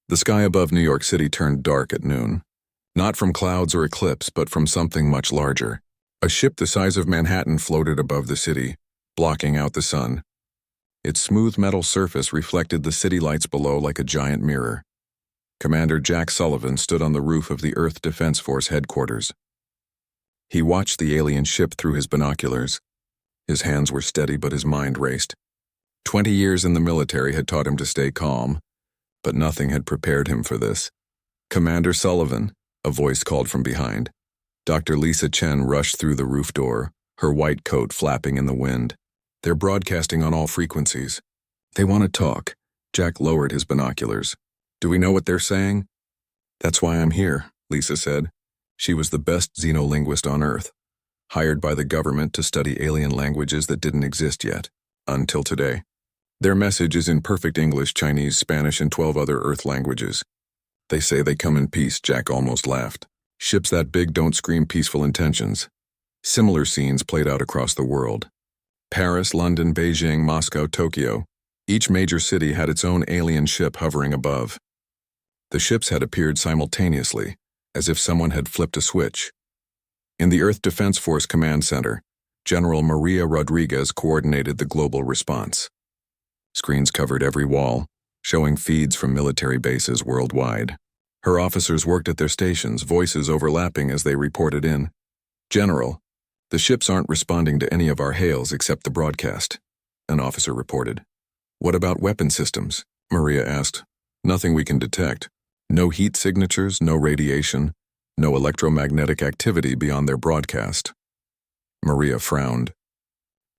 The sky above New York City turned dark at noon. Not from clouds or eclipse, but from something much larger. A ship the size of Manhattan floated above the city, blocking out the sun. Its smooth metal surface reflected the city lights below like a giant mirror. Commander Jack Sullivan stood on the roof of the Earth Defense Force headquarters. He watched the alien ship through his binoculars. His hands were steady, but his mind raced. 20 years in the military had taught him to stay calm, but nothing had prepared him for this. "Commander Sullivan," a voice called from behind. Dr. Lisa Chen rushed through the roof door, her white coat flapping in the wind. "They're broadcasting on all frequencies. They want to talk." Jack lowered his binoculars. "Do we know what they're saying?" "That's why I'm here," Lisa said. She was the best xenolinguist on Earth, hired by the government to study alien languages that didn't exist yet, until today. Their message is in perfect English, Chinese, Spanish, and 12 other Earth languages. "They say they come in peace," Jack almost laughed. "Ships that big don't scream peaceful intentions." Similar scenes played out across the world. Paris, London, Beijing, Moscow, Tokyo. Each major city had its own alien ship hovering above. The ships had appeared simultaneously, as if someone had flipped a switch. In the Earth Defense Force Command Center, General Maria Rodriguez coordinated the global response. Screens covered every wall, showing feeds from military bases worldwide. Her officers worked at their stations, voices overlapping as they reported in. "General, the ships aren't responding to any of our hails except the broadcast," an officer reported. "What about weapon systems?" Maria asked. "Nothing we can detect. No heat signatures, no radiation, no electromagnetic activity beyond their broadcast." Maria frowned.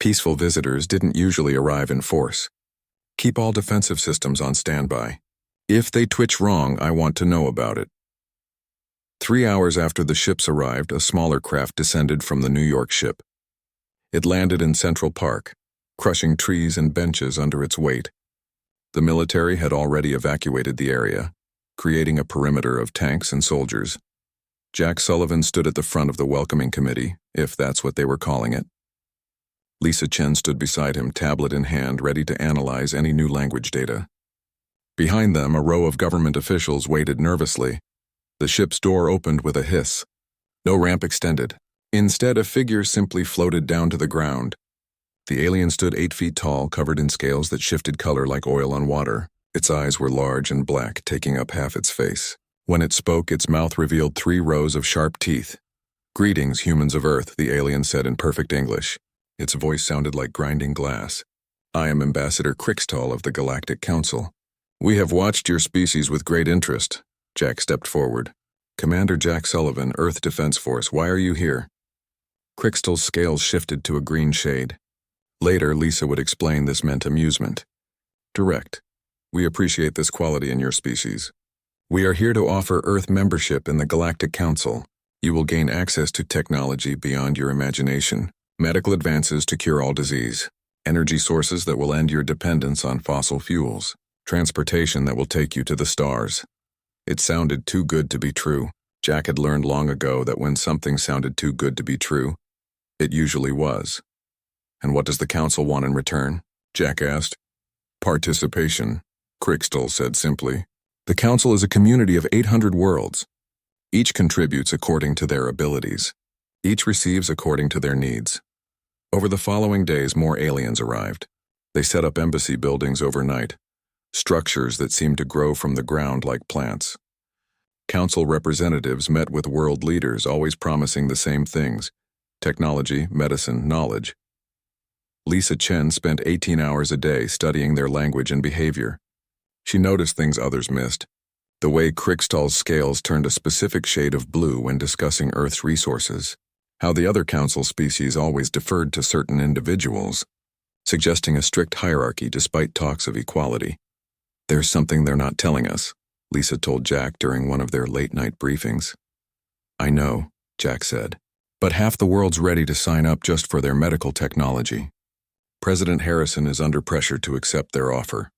Peaceful visitors didn't usually arrive in force. "Keep all defensive systems on standby. If they twitch wrong, I want to know about it." 3 hours after the ships arrived, a smaller craft descended from the New York ship. It landed in Central Park, crushing trees and benches under its weight. The military had already evacuated the area, creating a perimeter of tanks and soldiers. Jack Sullivan stood at the front of the welcoming committee, if that's what they were calling it. Lisa Chen stood beside him, tablet in hand, ready to analyze any new language data. Behind them, a row of government officials waited nervously. The ship's door opened with a hiss. No ramp extended. Instead, a figure simply floated down to the ground. The alien stood 8 feet tall, covered in scales that shifted color like oil on water. Its eyes were large and black, taking up half its face. When it spoke, its mouth revealed 3 rows of sharp teeth. "Greetings, humans of Earth," the alien said in perfect English. Its voice sounded like grinding glass. "I am Ambassador Crixtall of the Galactic Council. We have watched your species with great interest." Jack stepped forward. "Commander Jack Sullivan, Earth Defense Force, why are you here?" Crixtall's scales shifted to a green shade. Later, Lisa would explain this meant amusement. "Direct. We appreciate this quality in your species. We are here to offer Earth membership in the Galactic Council. You will gain access to technology beyond your imagination, medical advances to cure all disease, energy sources that will end your dependence on fossil fuels, transportation that will take you to the stars." It sounded too good to be true. Jack had learned long ago that when something sounded too good to be true, it usually was. "And what does the Council want in return?" Jack asked. "Participation," Crixtall said simply. "The Council is a community of 800 worlds. Each contributes according to their abilities. Each receives according to their needs." Over the following days, more aliens arrived. They set up embassy buildings overnight, structures that seemed to grow from the ground like plants. Council representatives met with world leaders, always promising the same things: technology, medicine, knowledge. Lisa Chen spent 18 hours a day studying their language and behavior. She noticed things others missed. The way Crixtall's scales turned a specific shade of blue when discussing Earth's resources. How the other Council species always deferred to certain individuals, suggesting a strict hierarchy despite talks of equality. "There's something they're not telling us," Lisa told Jack during one of their late-night briefings. "I know," Jack said, "but half the world's ready to sign up just for their medical technology. President Harrison is under pressure to accept their offer."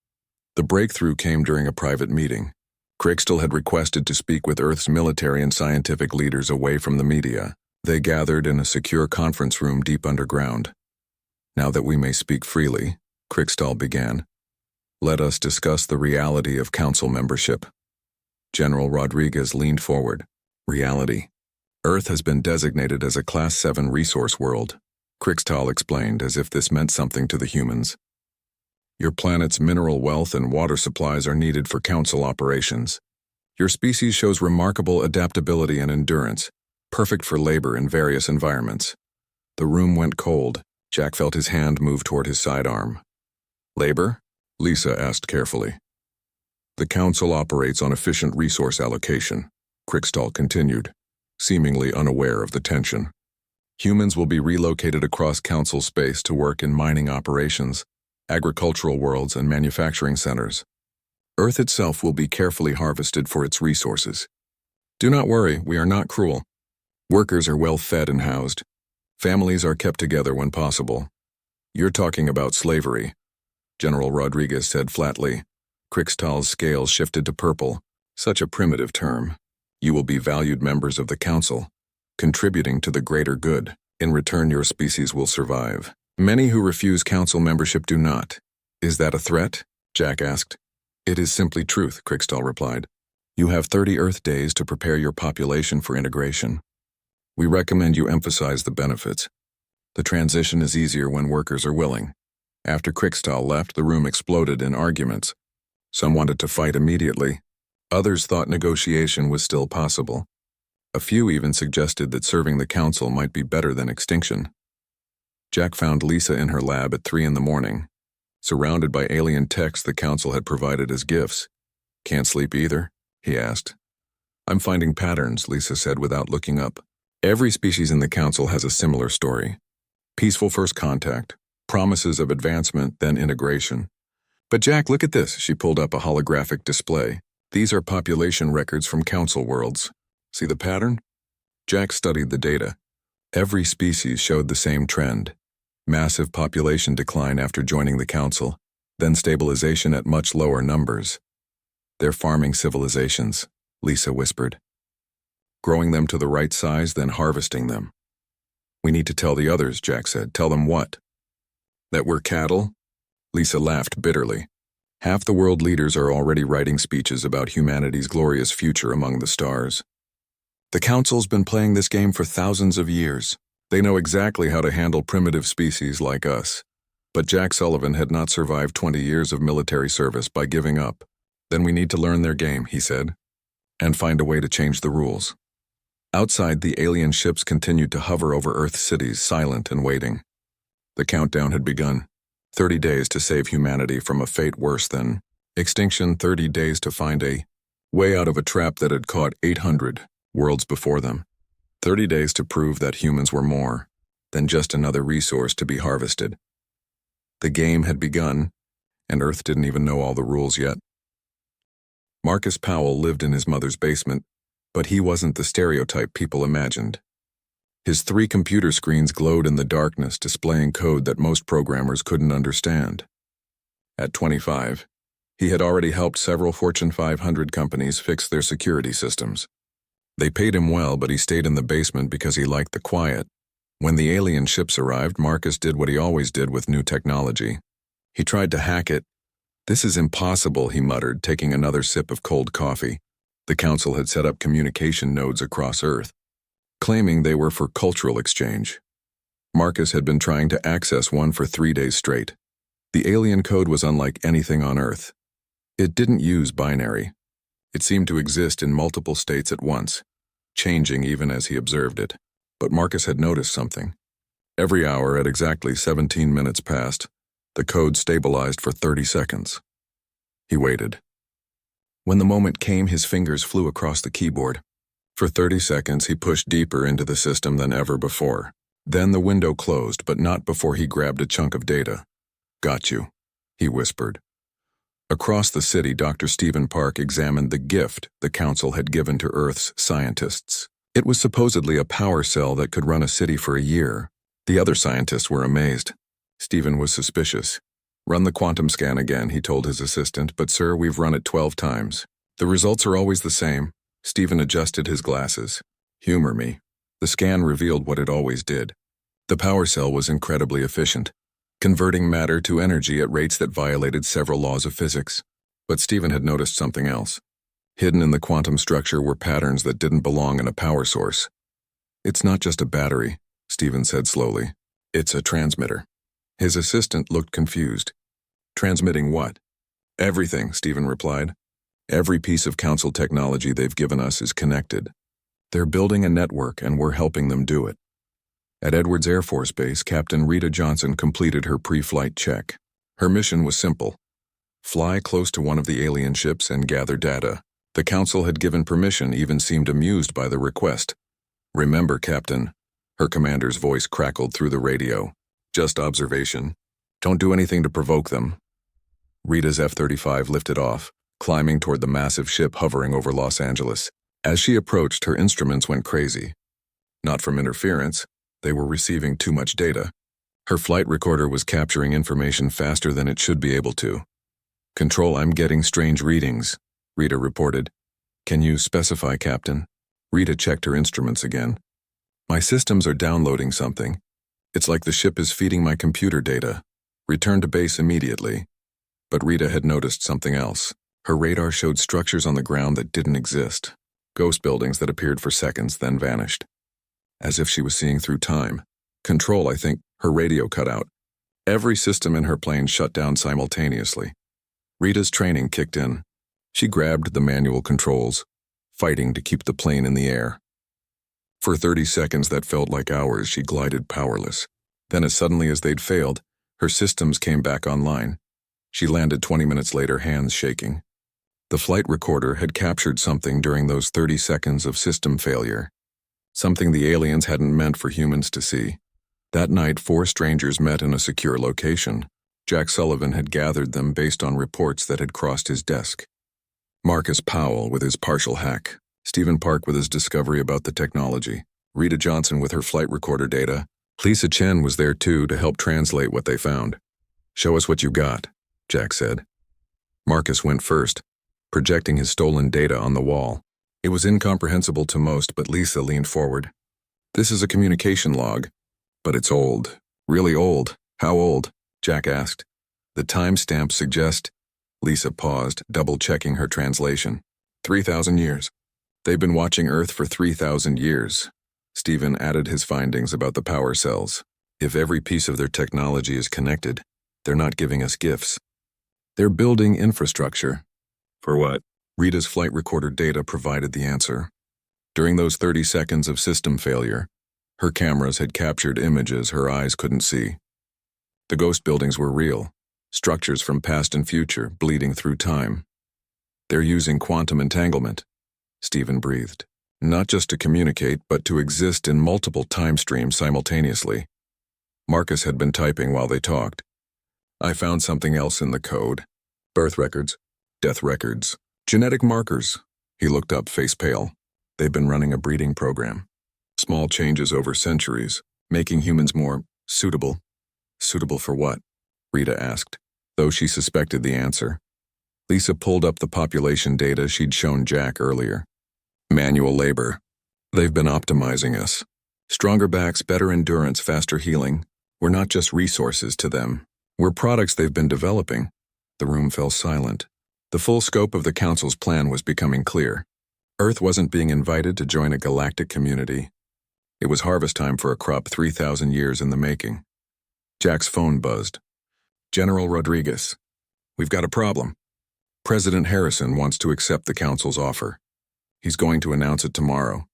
The breakthrough came during a private meeting. Crixtall had requested to speak with Earth's military and scientific leaders away from the media. They gathered in a secure conference room deep underground. "Now that we may speak freely," Crixtall began, "let us discuss the reality of Council membership. General Rodriguez leaned forward. Reality. Earth has been designated as a Class 7 resource world, Crixtal explained, as if this meant something to the humans. Your planet's mineral wealth and water supplies are needed for Council operations. Your species shows remarkable adaptability and endurance, perfect for labor in various environments. The room went cold. Jack felt his hand move toward his sidearm. Labor? Lisa asked carefully. The Council operates on efficient resource allocation, Crixtal continued, seemingly unaware of the tension. Humans will be relocated across Council space to work in mining operations, agricultural worlds, and manufacturing centers. Earth itself will be carefully harvested for its resources. Do not worry, we are not cruel. Workers are well fed and housed. Families are kept together when possible. You're talking about slavery, General Rodriguez said flatly. Crixtal's scales shifted to purple. Such a primitive term. You will be valued members of the Council, contributing to the greater good. In return, your species will survive. Many who refuse Council membership do not. Is that a threat? Jack asked. It is simply truth, Crixtal replied. You have 30 Earth days to prepare your population for integration. We recommend you emphasize the benefits. The transition is easier when workers are willing. After Crixtal left, the room exploded in arguments. Some wanted to fight immediately. Others thought negotiation was still possible. A few even suggested that serving the Council might be better than extinction. Jack found Lisa in her lab at 3 a.m, surrounded by alien techs the Council had provided as gifts. Can't sleep either? He asked. I'm finding patterns, Lisa said without looking up. Every species in the Council has a similar story. Peaceful first contact, promises of advancement, then integration. But Jack, look at this. She pulled up a holographic display. These are population records from Council worlds. See the pattern? Jack studied the data. Every species showed the same trend. Massive population decline after joining the Council, then stabilization at much lower numbers. They're farming civilizations, Lisa whispered. Growing them to the right size, then harvesting them. We need to tell the others, Jack said. Tell them what? That we're cattle? Lisa laughed bitterly. Half the world leaders are already writing speeches about humanity's glorious future among the stars. The Council's been playing this game for thousands of years. They know exactly how to handle primitive species like us. But Jack Sullivan had not survived 20 years of military service by giving up. Then we need to learn their game, he said, and find a way to change the rules. Outside, the alien ships continued to hover over Earth cities, silent and waiting. The countdown had begun. 30 days to save humanity from a fate worse than extinction, 30 days to find a way out of a trap that had caught 800 worlds before them. 30 days to prove that humans were more than just another resource to be harvested. The game had begun, and Earth didn't even know all the rules yet. Marcus Powell lived in his mother's basement, but he wasn't the stereotype people imagined. His 3 computer screens glowed in the darkness, displaying code that most programmers couldn't understand. At 25, he had already helped several Fortune 500 companies fix their security systems. They paid him well, but he stayed in the basement because he liked the quiet. When the alien ships arrived, Marcus did what he always did with new technology. He tried to hack it. This is impossible, he muttered, taking another sip of cold coffee. The Council had set up communication nodes across Earth, claiming they were for cultural exchange. Marcus had been trying to access one for 3 days straight. The alien code was unlike anything on Earth. It didn't use binary. It seemed to exist in multiple states at once, changing even as he observed it. But Marcus had noticed something. Every hour, at exactly 17 minutes past, the code stabilized for 30 seconds. He waited. When the moment came, his fingers flew across the keyboard. For 30 seconds, he pushed deeper into the system than ever before. Then the window closed, but not before he grabbed a chunk of data. Got you, he whispered. Across the city, Dr. Stephen Park examined the gift the Council had given to Earth's scientists. It was supposedly a power cell that could run a city for a year. The other scientists were amazed. Stephen was suspicious. Run the quantum scan again, he told his assistant, but sir, we've run it 12 times. The results are always the same. Stephen adjusted his glasses. Humor me. The scan revealed what it always did. The power cell was incredibly efficient, converting matter to energy at rates that violated several laws of physics. But Stephen had noticed something else. Hidden in the quantum structure were patterns that didn't belong in a power source. "It's not just a battery," Stephen said slowly. "It's a transmitter." His assistant looked confused. "Transmitting what?" "Everything," Stephen replied. "Every piece of council technology they've given us is connected. They're building a network and we're helping them do it." At Edwards Air Force Base, Captain Rita Johnson completed her pre-flight check. Her mission was simple: fly close to one of the alien ships and gather data. The council had given permission, even seemed amused by the request. "Remember, Captain," her commander's voice crackled through the radio. "Just observation. Don't do anything to provoke them." Rita's F-35 lifted off, climbing toward the massive ship hovering over Los Angeles. As she approached, her instruments went crazy. Not from interference, they were receiving too much data. Her flight recorder was capturing information faster than it should be able to. "Control, I'm getting strange readings," Rita reported. "Can you specify, Captain?" Rita checked her instruments again. "My systems are downloading something. It's like the ship is feeding my computer data. Return to base immediately." But Rita had noticed something else. Her radar showed structures on the ground that didn't exist. Ghost buildings that appeared for seconds, then vanished. As if she was seeing through time. "Control, I think," her radio cut out. Every system in her plane shut down simultaneously. Rita's training kicked in. She grabbed the manual controls, fighting to keep the plane in the air. For 30 seconds that felt like hours, she glided powerless. Then as suddenly as they'd failed, her systems came back online. She landed 20 minutes later, hands shaking. The flight recorder had captured something during those 30 seconds of system failure. Something the aliens hadn't meant for humans to see. That night, 4 strangers met in a secure location. Jack Sullivan had gathered them based on reports that had crossed his desk. Marcus Powell with his partial hack, Stephen Park with his discovery about the technology, Rita Johnson with her flight recorder data. Lisa Chen was there too to help translate what they found. "Show us what you got," Jack said. Marcus went first, projecting his stolen data on the wall. It was incomprehensible to most, but Lisa leaned forward. "This is a communication log, but it's old. Really old." "How old?" Jack asked. "The timestamps suggest—" Lisa paused, double-checking her translation. 3,000 years. "They've been watching Earth for 3,000 years. Stephen added his findings about the power cells. "If every piece of their technology is connected, they're not giving us gifts. They're building infrastructure." "For what?" Rita's flight recorder data provided the answer. During those 30 seconds of system failure, her cameras had captured images her eyes couldn't see. The ghost buildings were real, structures from past and future bleeding through time. "They're using quantum entanglement," Stephen breathed. "Not just to communicate, but to exist in multiple time streams simultaneously." Marcus had been typing while they talked. "I found something else in the code. Birth records, death records, genetic markers." He looked up, face pale. "They've been running a breeding program. Small changes over centuries, making humans more suitable." "Suitable for what?" Rita asked, though she suspected the answer. Lisa pulled up the population data she'd shown Jack earlier. "Manual labor. They've been optimizing us. Stronger backs, better endurance, faster healing. We're not just resources to them. We're products they've been developing." The room fell silent. The full scope of the Council's plan was becoming clear. Earth wasn't being invited to join a galactic community. It was harvest time for a crop 3,000 years in the making. Jack's phone buzzed. "General Rodriguez, we've got a problem. President Harrison wants to accept the Council's offer. He's going to announce it tomorrow."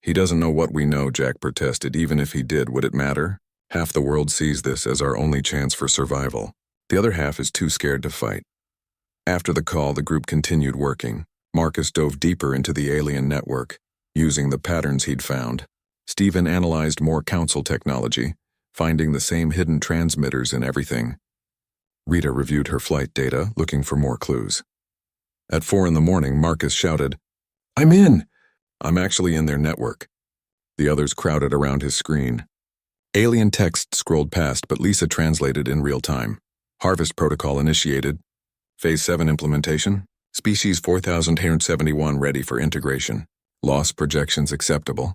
"He doesn't know what we know," Jack protested. "Even if he did, would it matter? Half the world sees this as our only chance for survival. The other half is too scared to fight." After the call, the group continued working. Marcus dove deeper into the alien network, using the patterns he'd found. Stephen analyzed more Council technology, finding the same hidden transmitters in everything. Rita reviewed her flight data, looking for more clues. At 4 a.m, Marcus shouted, "I'm in!" "I'm actually in their network." The others crowded around his screen. Alien text scrolled past, but Lisa translated in real time. "Harvest protocol initiated. Phase 7 implementation. Species 4,871 ready for integration. Loss projections acceptable.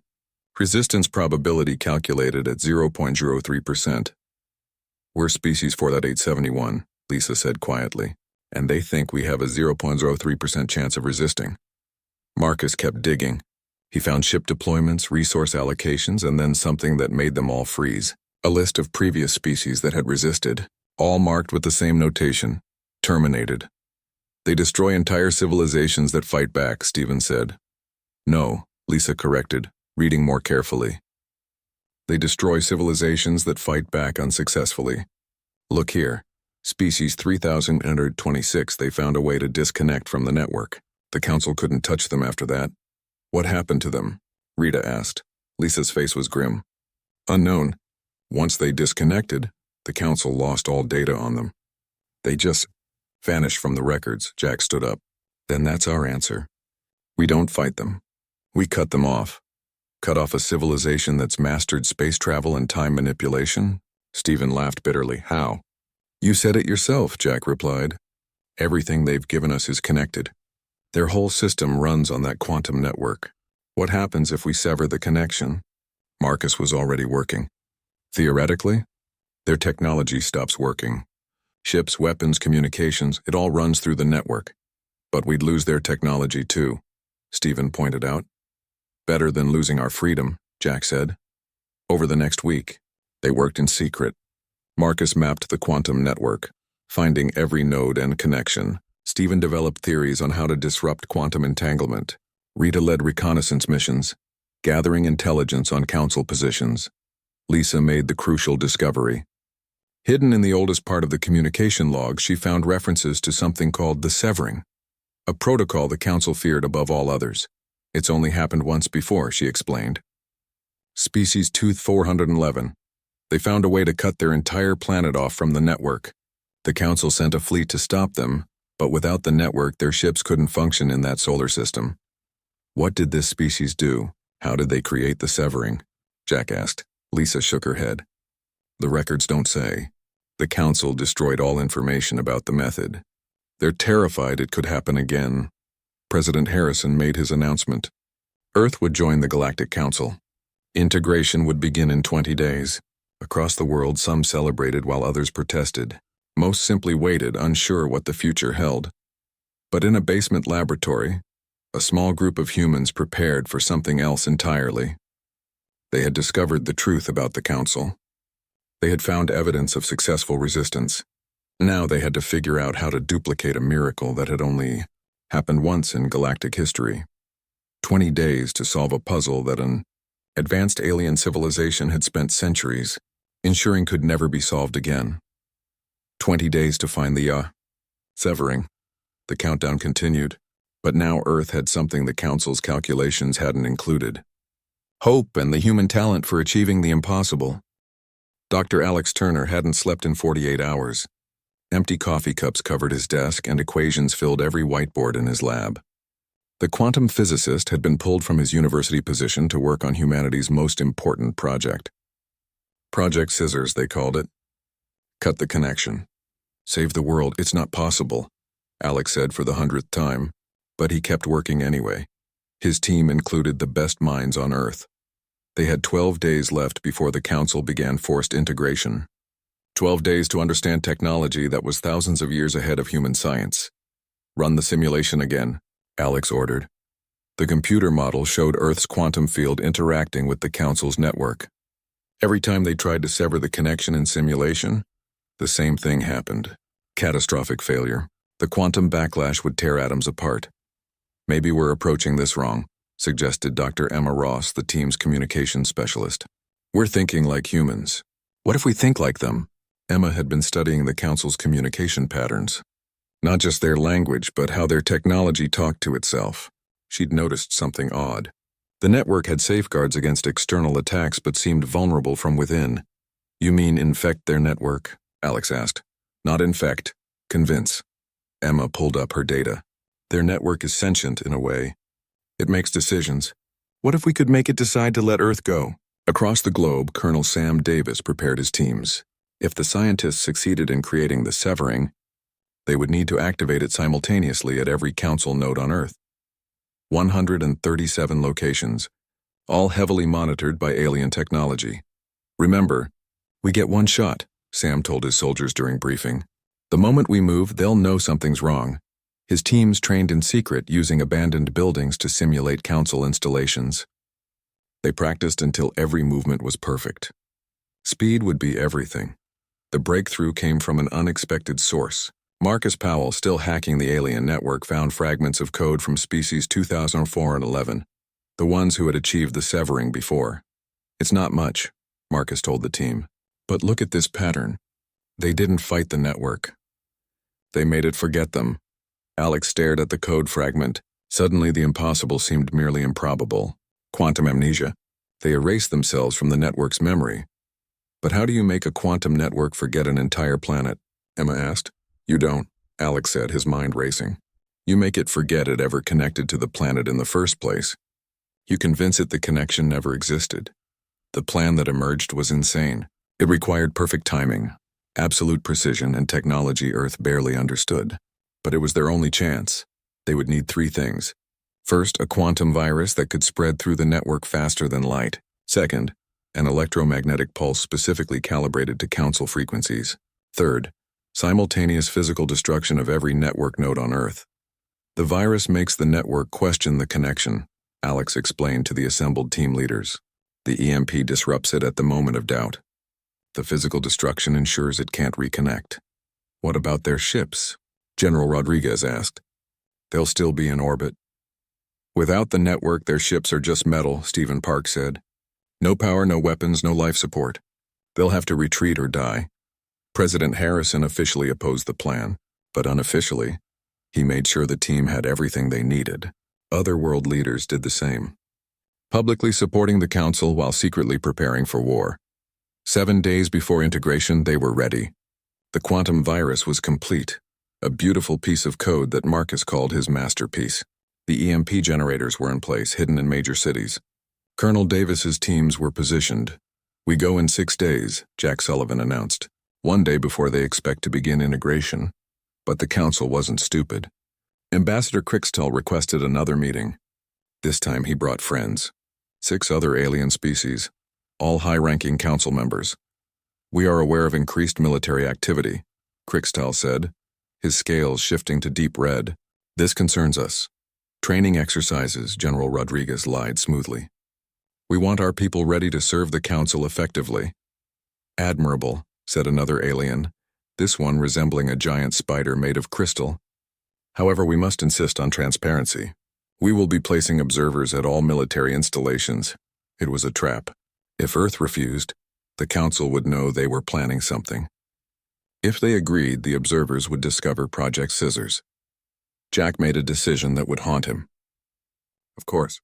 Resistance probability calculated at 0.03%. "We're species 4,871, Lisa said quietly, "and they think we have a 0.03% chance of resisting." Marcus kept digging. He found ship deployments, resource allocations, and then something that made them all freeze. A list of previous species that had resisted, all marked with the same notation: terminated. They destroy entire civilizations that fight back, Stephen said. No, Lisa corrected, reading more carefully. They destroy civilizations that fight back unsuccessfully. Look here. Species 3026, they found a way to disconnect from the network. The council couldn't touch them after that. What happened to them? Rita asked. Lisa's face was grim. Unknown. Once they disconnected, the council lost all data on them. They just vanished from the records. Jack stood up. Then that's our answer. We don't fight them. We cut them off. Cut off a civilization that's mastered space travel and time manipulation? Stephen laughed bitterly. How? You said it yourself, Jack replied. Everything they've given us is connected. Their whole system runs on that quantum network. What happens if we sever the connection? Marcus was already working. Theoretically, their technology stops working. Ships, weapons, communications, it all runs through the network. But we'd lose their technology too, Stephen pointed out. Better than losing our freedom, Jack said. Over the next week, they worked in secret. Marcus mapped the quantum network, finding every node and connection. Stephen developed theories on how to disrupt quantum entanglement. Rita led reconnaissance missions, gathering intelligence on council positions. Lisa made the crucial discovery. Hidden in the oldest part of the communication log, she found references to something called the severing, a protocol the council feared above all others. It's only happened once before, she explained. Species 2411. They found a way to cut their entire planet off from the network. The council sent a fleet to stop them, but without the network, their ships couldn't function in that solar system. What did this species do? How did they create the severing? Jack asked. Lisa shook her head. The records don't say. The council destroyed all information about the method. They're terrified it could happen again. President Harrison made his announcement. Earth would join the Galactic Council. Integration would begin in 20 days. Across the world, some celebrated while others protested. Most simply waited, unsure what the future held. But in a basement laboratory, a small group of humans prepared for something else entirely. They had discovered the truth about the council. They had found evidence of successful resistance. Now they had to figure out how to duplicate a miracle that had only happened once in galactic history. 20 days to solve a puzzle that an advanced alien civilization had spent centuries ensuring could never be solved again. 20 days to find the severing. The countdown continued, but now Earth had something the Council's calculations hadn't included. Hope and the human talent for achieving the impossible. Dr. Alex Turner hadn't slept in 48 hours. Empty coffee cups covered his desk and equations filled every whiteboard in his lab. The quantum physicist had been pulled from his university position to work on humanity's most important project. Project Scissors, they called it. Cut the connection. Save the world, it's not possible, Alex said for the 100th time, but he kept working anyway. His team included the best minds on Earth. They had 12 days left before the Council began forced integration. 12 days to understand technology that was thousands of years ahead of human science. Run the simulation again, Alex ordered. The computer model showed Earth's quantum field interacting with the Council's network. Every time they tried to sever the connection in simulation, the same thing happened. Catastrophic failure. The quantum backlash would tear atoms apart. Maybe we're approaching this wrong, suggested Dr. Emma Ross, the team's communications specialist. We're thinking like humans. What if we think like them? Emma had been studying the Council's communication patterns. Not just their language, but how their technology talked to itself. She'd noticed something odd. The network had safeguards against external attacks but seemed vulnerable from within. You mean infect their network? Alex asked. Not infect, convince. Emma pulled up her data. Their network is sentient in a way. It makes decisions. What if we could make it decide to let Earth go? Across the globe, Colonel Sam Davis prepared his teams. If the scientists succeeded in creating the severing, they would need to activate it simultaneously at every council node on Earth. 137 locations, all heavily monitored by alien technology. Remember, we get one shot, Sam told his soldiers during briefing. The moment we move, they'll know something's wrong. His teams trained in secret using abandoned buildings to simulate council installations. They practiced until every movement was perfect. Speed would be everything. The breakthrough came from an unexpected source. Marcus Powell, still hacking the alien network, found fragments of code from species 2004 and 11, the ones who had achieved the severing before. It's not much, Marcus told the team. But look at this pattern. They didn't fight the network. They made it forget them. Alex stared at the code fragment. Suddenly the impossible seemed merely improbable. Quantum amnesia. They erased themselves from the network's memory. But how do you make a quantum network forget an entire planet? Emma asked. You don't, Alex said, his mind racing. You make it forget it ever connected to the planet in the first place. You convince it the connection never existed. The plan that emerged was insane. It required perfect timing, absolute precision, and technology Earth barely understood. But it was their only chance. They would need three things. First, a quantum virus that could spread through the network faster than light. Second, an electromagnetic pulse specifically calibrated to council frequencies. Third, simultaneous physical destruction of every network node on Earth. The virus makes the network question the connection, Alex explained to the assembled team leaders. The EMP disrupts it at the moment of doubt. The physical destruction ensures it can't reconnect. What about their ships? General Rodriguez asked. They'll still be in orbit. Without the network, their ships are just metal, Stephen Park said. No power, no weapons, no life support. They'll have to retreat or die. President Harrison officially opposed the plan, but unofficially, he made sure the team had everything they needed. Other world leaders did the same, publicly supporting the council while secretly preparing for war. 7 days before integration, they were ready. The quantum virus was complete, a beautiful piece of code that Marcus called his masterpiece. The EMP generators were in place, hidden in major cities. Colonel Davis's teams were positioned. We go in 6 days, Jack Sullivan announced. 1 day before they expect to begin integration. But the council wasn't stupid. Ambassador Crixtall requested another meeting. This time he brought friends. 6 other alien species, all high-ranking council members. We are aware of increased military activity, Crixtall said, his scales shifting to deep red. This concerns us. Training exercises, General Rodriguez lied smoothly. We want our people ready to serve the council effectively. Admirable, said another alien, this one resembling a giant spider made of crystal. However, we must insist on transparency. We will be placing observers at all military installations. It was a trap. If Earth refused, the council would know they were planning something. If they agreed, the observers would discover Project Scissors. Jack made a decision that would haunt him. Of course,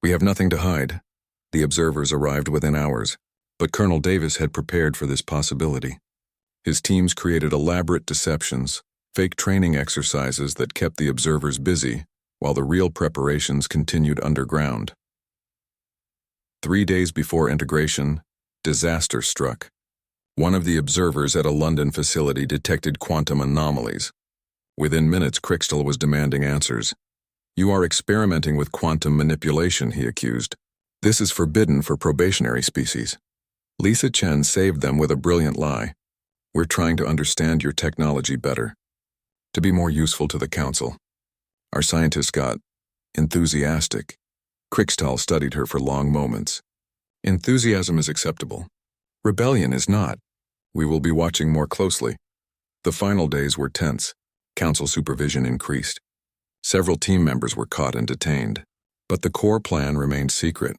we have nothing to hide. The observers arrived within hours, but Colonel Davis had prepared for this possibility. His teams created elaborate deceptions, fake training exercises that kept the observers busy, while the real preparations continued underground. 3 days before integration, disaster struck. One of the observers at a London facility detected quantum anomalies. Within minutes, Crixtall was demanding answers. You are experimenting with quantum manipulation, he accused. This is forbidden for probationary species. Lisa Chen saved them with a brilliant lie. We're trying to understand your technology better, to be more useful to the council. Our scientists got enthusiastic. Crixtall studied her for long moments. Enthusiasm is acceptable. Rebellion is not. We will be watching more closely. The final days were tense. Council supervision increased. Several team members were caught and detained. But the core plan remained secret.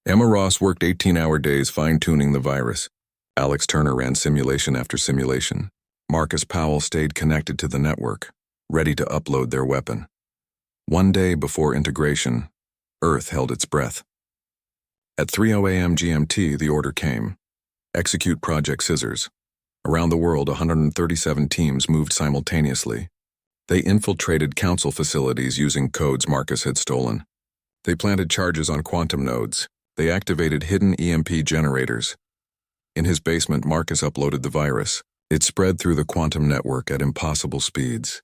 Emma Ross worked 18-hour days fine-tuning the virus. Alex Turner ran simulation after simulation. Marcus Powell stayed connected to the network, ready to upload their weapon. 1 day before integration, Earth held its breath. At 3:00 a.m. GMT, the order came. Execute Project Scissors. Around the world, 137 teams moved simultaneously. They infiltrated council facilities using codes Marcus had stolen. They planted charges on quantum nodes. They activated hidden EMP generators. In his basement, Marcus uploaded the virus. It spread through the quantum network at impossible speeds,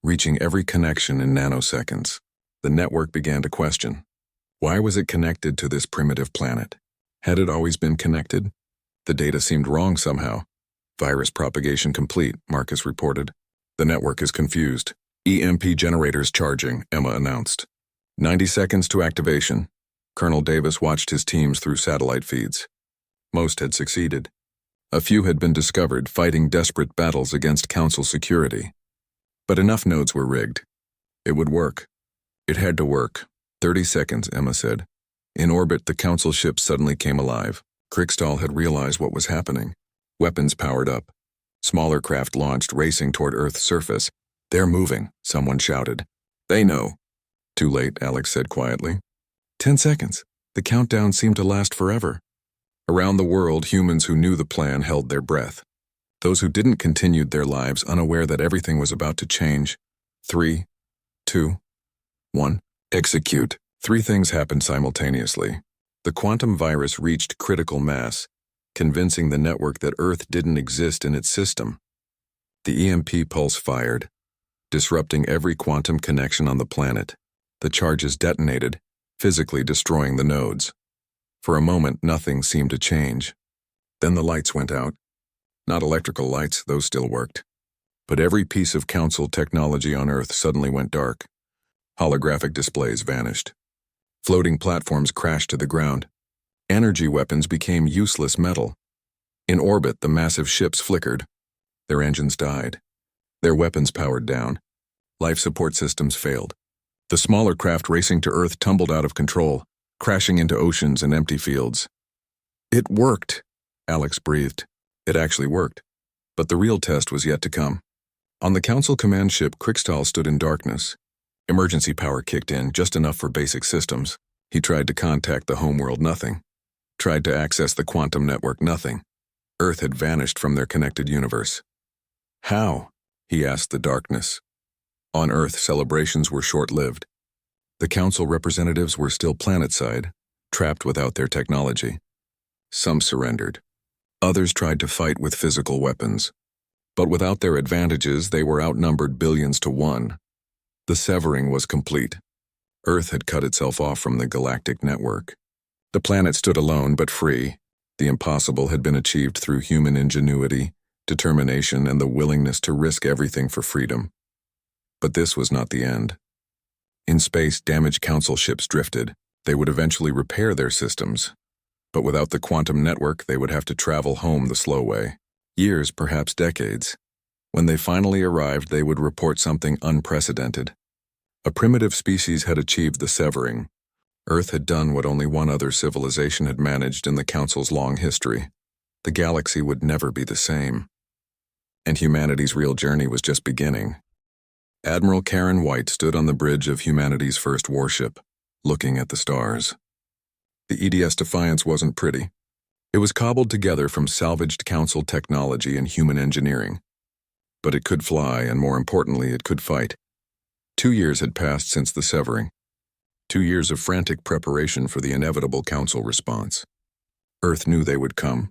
reaching every connection in nanoseconds. The network began to question. Why was it connected to this primitive planet? Had it always been connected? The data seemed wrong somehow. Virus propagation complete, Marcus reported. The network is confused. EMP generators charging, Emma announced. 90 seconds to activation. Colonel Davis watched his teams through satellite feeds. Most had succeeded. A few had been discovered fighting desperate battles against Council security. But enough nodes were rigged. It would work. It had to work. 30 seconds, Emma said. In orbit, the Council ship suddenly came alive. Kriegstahl had realized what was happening. Weapons powered up. Smaller craft launched, racing toward Earth's surface. "They're moving," someone shouted. "They know." "Too late," Alex said quietly. 10 seconds. The countdown seemed to last forever. Around the world, humans who knew the plan held their breath. Those who didn't continued their lives, unaware that everything was about to change. 3, 2, 1. Execute. 3 things happened simultaneously. The quantum virus reached critical mass, convincing the network that Earth didn't exist in its system. The EMP pulse fired, disrupting every quantum connection on the planet. The charges detonated, physically destroying the nodes. For a moment, nothing seemed to change. Then the lights went out. Not electrical lights, those still worked. But every piece of Council technology on Earth suddenly went dark. Holographic displays vanished. Floating platforms crashed to the ground. Energy weapons became useless metal. In orbit, the massive ships flickered. Their engines died. Their weapons powered down. Life support systems failed. The smaller craft racing to Earth tumbled out of control, crashing into oceans and empty fields. "It worked," Alex breathed. It actually worked. But the real test was yet to come. On the Council command ship, Kriegstahl stood in darkness. Emergency power kicked in, just enough for basic systems. He tried to contact the homeworld, nothing. Tried to access the quantum network, nothing. Earth had vanished from their connected universe. "How?" he asked the darkness. On Earth, celebrations were short-lived. The Council representatives were still planetside, trapped without their technology. Some surrendered. Others tried to fight with physical weapons. But without their advantages, they were outnumbered billions to 1. The severing was complete. Earth had cut itself off from the galactic network. The planet stood alone but free. The impossible had been achieved through human ingenuity, determination, and the willingness to risk everything for freedom. But this was not the end. In space, damaged Council ships drifted. They would eventually repair their systems. But without the quantum network, they would have to travel home the slow way. Years, perhaps decades. When they finally arrived, they would report something unprecedented. A primitive species had achieved the severing. Earth had done what only one other civilization had managed in the Council's long history. The galaxy would never be the same. And humanity's real journey was just beginning. Admiral Karen White stood on the bridge of humanity's first warship, looking at the stars. The EDS Defiance wasn't pretty. It was cobbled together from salvaged Council technology and human engineering. But it could fly, and more importantly, it could fight. 2 years had passed since the severing. 2 years of frantic preparation for the inevitable Council response. Earth knew they would come.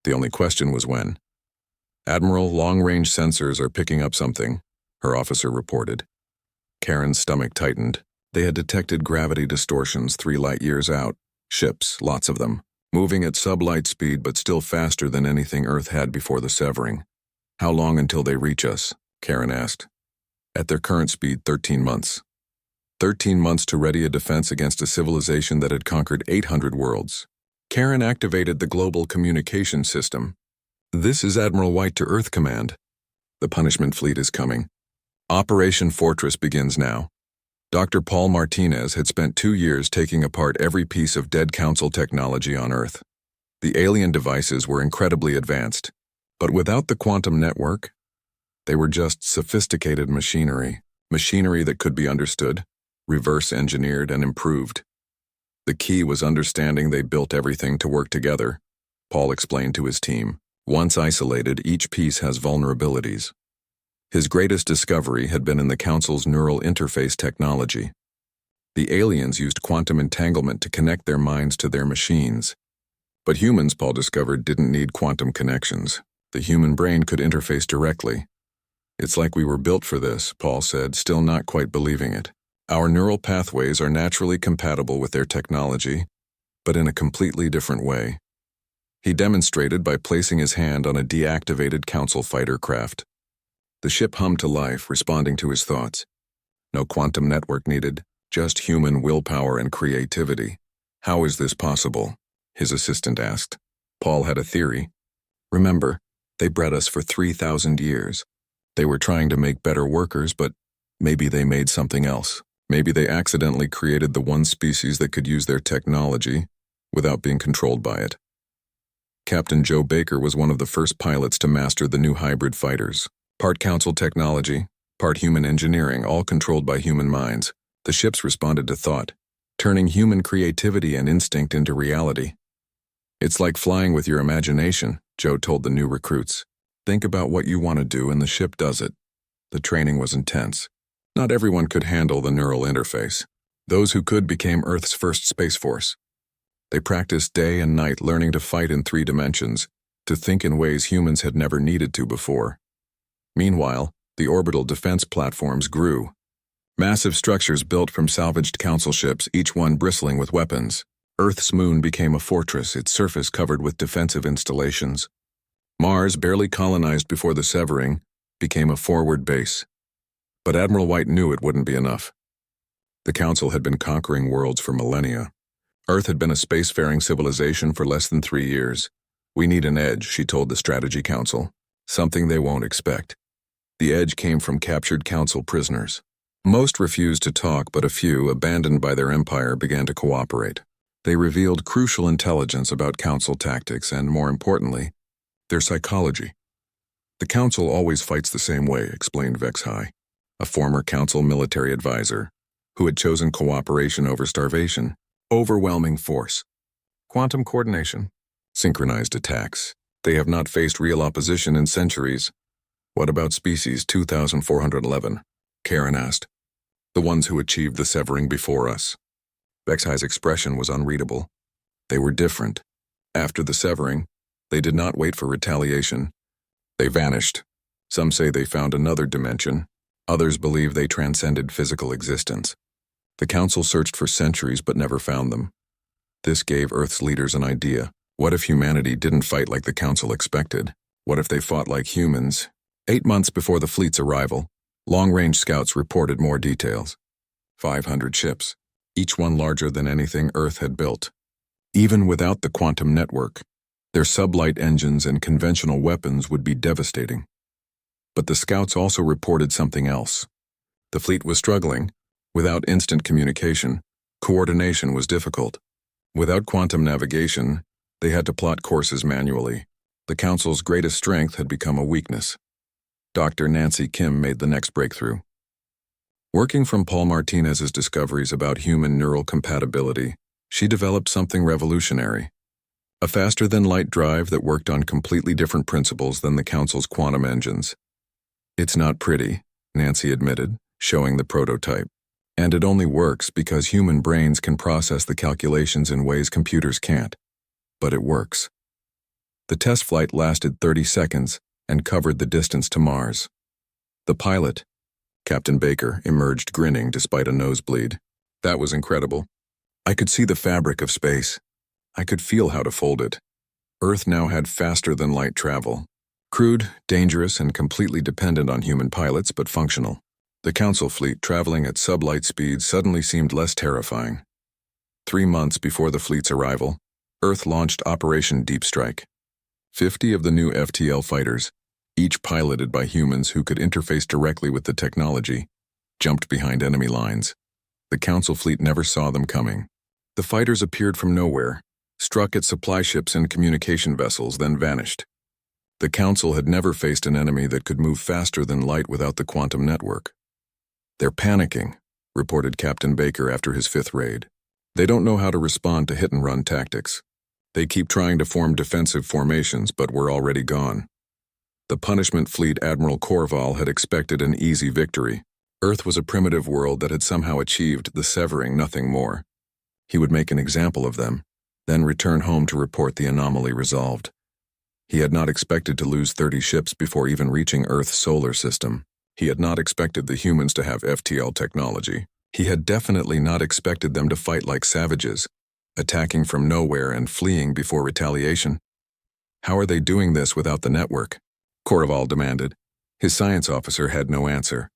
The only question was when. "Admiral, long-range sensors are picking up something," her officer reported. Karen's stomach tightened. They had detected gravity distortions 3 light-years out. Ships, lots of them, moving at sub-light speed but still faster than anything Earth had before the severing. "How long until they reach us?" Karen asked. "At their current speed, 13 months. 13 months to ready a defense against a civilization that had conquered 800 worlds." Karen activated the global communication system. "This is Admiral White to Earth Command. The punishment fleet is coming. Operation Fortress begins now." Dr. Paul Martinez had spent 2 years taking apart every piece of dead Council technology on Earth. The alien devices were incredibly advanced, but without the quantum network, they were just sophisticated machinery that could be understood, reverse-engineered, and improved. The key was understanding they built everything to work together, Paul explained to his team. Once isolated, each piece has vulnerabilities. His greatest discovery had been in the Council's neural interface technology. The aliens used quantum entanglement to connect their minds to their machines. But humans, Paul discovered, didn't need quantum connections. The human brain could interface directly. "It's like we were built for this," Paul said, still not quite believing it. "Our neural pathways are naturally compatible with their technology, but in a completely different way." He demonstrated by placing his hand on a deactivated Council fighter craft. The ship hummed to life, responding to his thoughts. No quantum network needed, just human willpower and creativity. How is this possible? His assistant asked. Paul had a theory. Remember, they bred us for 3,000 years. They were trying to make better workers, but maybe they made something else. Maybe they accidentally created the one species that could use their technology without being controlled by it. Captain Joe Baker was one of the first pilots to master the new hybrid fighters. Part council technology, part human engineering, all controlled by human minds. The ships responded to thought, turning human creativity and instinct into reality. It's like flying with your imagination, Joe told the new recruits. Think about what you want to do and the ship does it. The training was intense. Not everyone could handle the neural interface. Those who could became Earth's first space force. They practiced day and night learning to fight in 3 dimensions, to think in ways humans had never needed to before. Meanwhile, the orbital defense platforms grew. Massive structures built from salvaged council ships, each one bristling with weapons. Earth's moon became a fortress, its surface covered with defensive installations. Mars, barely colonized before the severing, became a forward base. But Admiral White knew it wouldn't be enough. The Council had been conquering worlds for millennia. Earth had been a spacefaring civilization for less than 3 years. We need an edge, she told the Strategy Council. Something they won't expect. The edge came from captured Council prisoners. Most refused to talk, but a few, abandoned by their empire, began to cooperate. They revealed crucial intelligence about Council tactics and, more importantly, their psychology. The Council always fights the same way, explained Vex High, a former Council military advisor, who had chosen cooperation over starvation. Overwhelming force. Quantum coordination. Synchronized attacks. They have not faced real opposition in centuries. What about species 2411? Karen asked. The ones who achieved the severing before us. Vex High's expression was unreadable. They were different. After the severing, they did not wait for retaliation. They vanished. Some say they found another dimension. Others believe they transcended physical existence. The Council searched for centuries but never found them. This gave Earth's leaders an idea. What if humanity didn't fight like the Council expected? What if they fought like humans? 8 months before the fleet's arrival, long-range scouts reported more details. 500 ships, each one larger than anything Earth had built. Even without the quantum network, their sublight engines and conventional weapons would be devastating. But the scouts also reported something else. The fleet was struggling. Without instant communication, coordination was difficult. Without quantum navigation, they had to plot courses manually. The Council's greatest strength had become a weakness. Dr. Nancy Kim made the next breakthrough. Working from Paul Martinez's discoveries about human neural compatibility, she developed something revolutionary. A faster-than-light drive that worked on completely different principles than the Council's quantum engines. It's not pretty, Nancy admitted, showing the prototype. And it only works because human brains can process the calculations in ways computers can't. But it works. The test flight lasted 30 seconds and covered the distance to Mars. The pilot, Captain Baker, emerged grinning despite a nosebleed. That was incredible. I could see the fabric of space. I could feel how to fold it. Earth now had faster-than-light travel. Crude, dangerous, and completely dependent on human pilots, but functional. The Council fleet traveling at sublight speeds suddenly seemed less terrifying. 3 months before the fleet's arrival, Earth launched Operation Deep Strike. 50 of the new FTL fighters, each piloted by humans who could interface directly with the technology, jumped behind enemy lines. The Council fleet never saw them coming. The fighters appeared from nowhere, struck at supply ships and communication vessels, then vanished. The Council had never faced an enemy that could move faster than light without the quantum network. They're panicking, reported Captain Baker after his 5th raid. They don't know how to respond to hit-and-run tactics. They keep trying to form defensive formations, but we're already gone. The punishment fleet Admiral Corval had expected an easy victory. Earth was a primitive world that had somehow achieved the severing, nothing more. He would make an example of them, then return home to report the anomaly resolved. He had not expected to lose 30 ships before even reaching Earth's solar system. He had not expected the humans to have FTL technology. He had definitely not expected them to fight like savages, attacking from nowhere and fleeing before retaliation. How are they doing this without the network? Corval demanded. His science officer had no answer.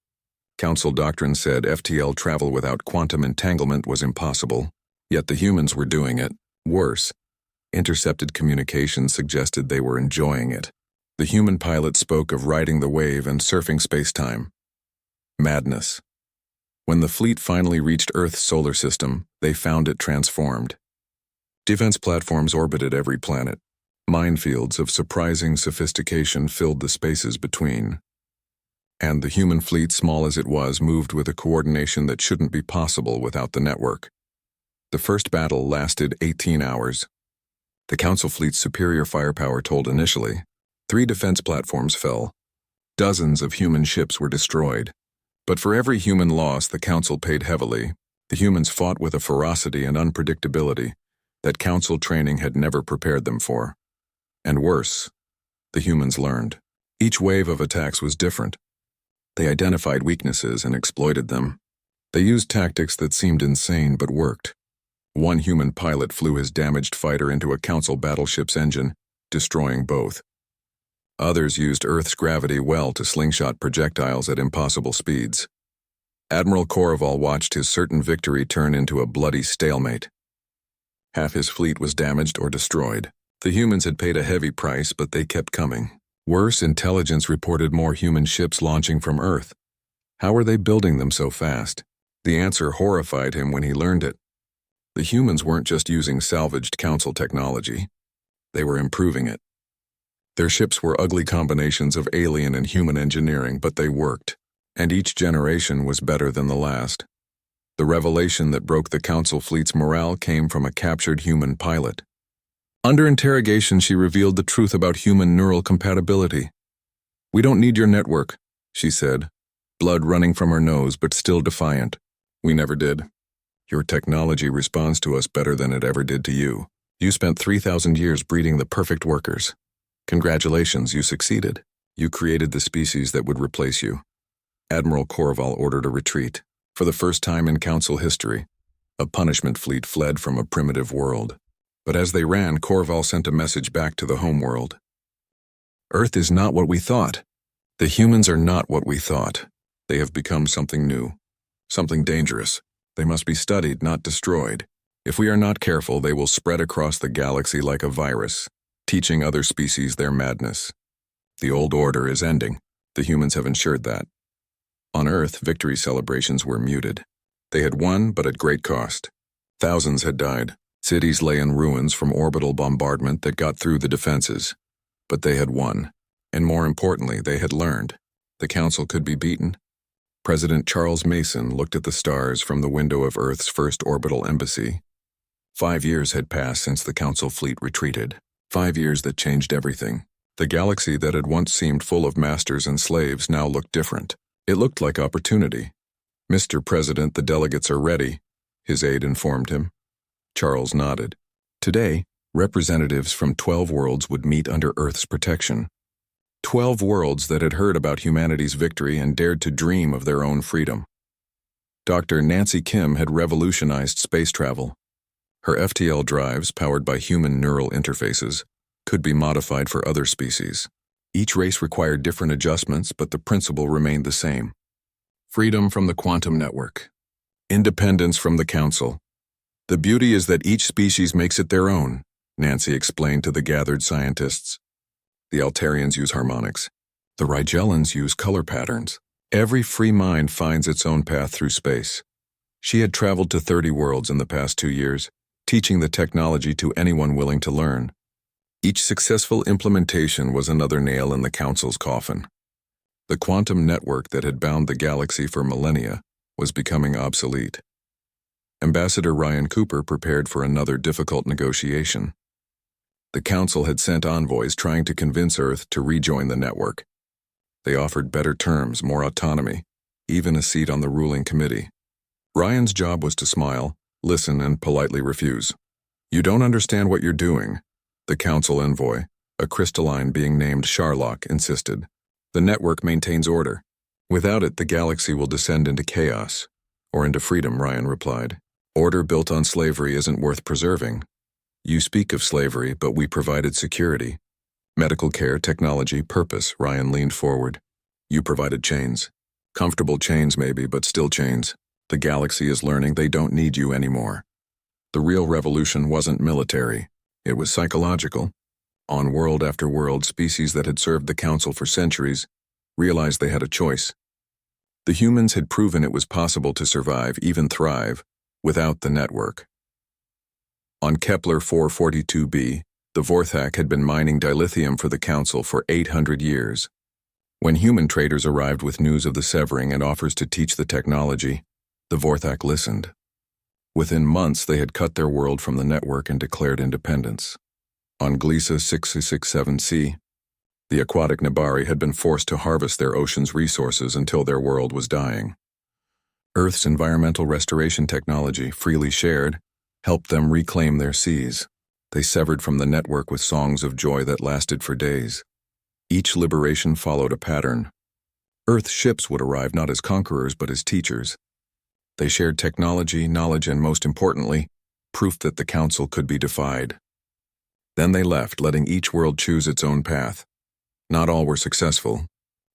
Council doctrine said FTL travel without quantum entanglement was impossible, yet the humans were doing it. Worse, intercepted communications suggested they were enjoying it. The human pilot spoke of riding the wave and surfing space-time. Madness. When the fleet finally reached Earth's solar system, they found it transformed. Defense platforms orbited every planet. Minefields of surprising sophistication filled the spaces between. And the human fleet, small as it was, moved with a coordination that shouldn't be possible without the network. The first battle lasted 18 hours. The Council fleet's superior firepower told initially. 3 defense platforms fell. Dozens of human ships were destroyed. But for every human loss, the Council paid heavily. The humans fought with a ferocity and unpredictability that Council training had never prepared them for. And worse, the humans learned. Each wave of attacks was different. They identified weaknesses and exploited them. They used tactics that seemed insane but worked. One human pilot flew his damaged fighter into a Council battleship's engine, destroying both. Others used Earth's gravity well to slingshot projectiles at impossible speeds. Admiral Koraval watched his certain victory turn into a bloody stalemate. Half his fleet was damaged or destroyed. The humans had paid a heavy price, but they kept coming. Worse, intelligence reported more human ships launching from Earth. How were they building them so fast? The answer horrified him when he learned it. The humans weren't just using salvaged Council technology. They were improving it. Their ships were ugly combinations of alien and human engineering, but they worked, and each generation was better than the last. The revelation that broke the Council fleet's morale came from a captured human pilot. Under interrogation, she revealed the truth about human neural compatibility. "We don't need your network," she said, blood running from her nose but still defiant. "We never did. Your technology responds to us better than it ever did to you. You spent 3,000 years breeding the perfect workers. Congratulations, you succeeded. You created the species that would replace you." Admiral Koraval ordered a retreat. For the first time in Council history, a punishment fleet fled from a primitive world. But as they ran, Koraval sent a message back to the homeworld. "Earth is not what we thought. The humans are not what we thought. They have become something new, something dangerous. They must be studied, not destroyed. If we are not careful, they will spread across the galaxy like a virus, teaching other species their madness. The old order is ending. The humans have ensured that." On Earth, victory celebrations were muted. They had won, but at great cost. Thousands had died. Cities lay in ruins from orbital bombardment that got through the defenses. But they had won. And more importantly, they had learned. The Council could be beaten. President Charles Mason looked at the stars from the window of Earth's first orbital embassy. 5 years had passed since the Council fleet retreated. 5 years that changed everything. The galaxy that had once seemed full of masters and slaves now looked different. It looked like opportunity. "Mr. President, the delegates are ready," his aide informed him. Charles nodded. Today, representatives from 12 worlds would meet under Earth's protection. 12 worlds that had heard about humanity's victory and dared to dream of their own freedom. Dr. Nancy Kim had revolutionized space travel. Her FTL drives, powered by human neural interfaces, could be modified for other species. Each race required different adjustments, but the principle remained the same. Freedom from the quantum network. Independence from the Council. "The beauty is that each species makes it their own," Nancy explained to the gathered scientists. The Altarians use harmonics. The Rigellans use color patterns. Every free mind finds its own path through space. She had traveled to 30 worlds in the past 2 years, teaching the technology to anyone willing to learn. Each successful implementation was another nail in the Council's coffin. The quantum network that had bound the galaxy for millennia was becoming obsolete. Ambassador Ryan Cooper prepared for another difficult negotiation. The Council had sent envoys trying to convince Earth to rejoin the network. They offered better terms, more autonomy, even a seat on the ruling committee. Ryan's job was to smile, listen, and politely refuse. "You don't understand what you're doing," the Council envoy, a crystalline being named Sharlock, insisted. "The network maintains order. Without it, the galaxy will descend into chaos." "Or into freedom," Ryan replied. "Order built on slavery isn't worth preserving. You speak of slavery, but we provided security. Medical care, technology, purpose," Ryan leaned forward. "You provided chains. Comfortable chains maybe, but still chains. The galaxy is learning they don't need you anymore. The real revolution wasn't military. It was psychological. On world after world, species that had served the Council for centuries realized they had a choice. The humans had proven it was possible to survive, even thrive, without the network. On Kepler 442b, the Vorthak had been mining dilithium for the Council for 800 years. When human traders arrived with news of the severing and offers to teach the technology, the Vorthak listened. Within months, they had cut their world from the network and declared independence. On Gliese 667c, the aquatic Nabari had been forced to harvest their ocean's resources until their world was dying. Earth's environmental restoration technology, freely shared, helped them reclaim their seas. They severed from the network with songs of joy that lasted for days. Each liberation followed a pattern. Earth's ships would arrive not as conquerors but as teachers. They shared technology, knowledge, and most importantly, proof that the Council could be defied. Then they left, letting each world choose its own path. Not all were successful.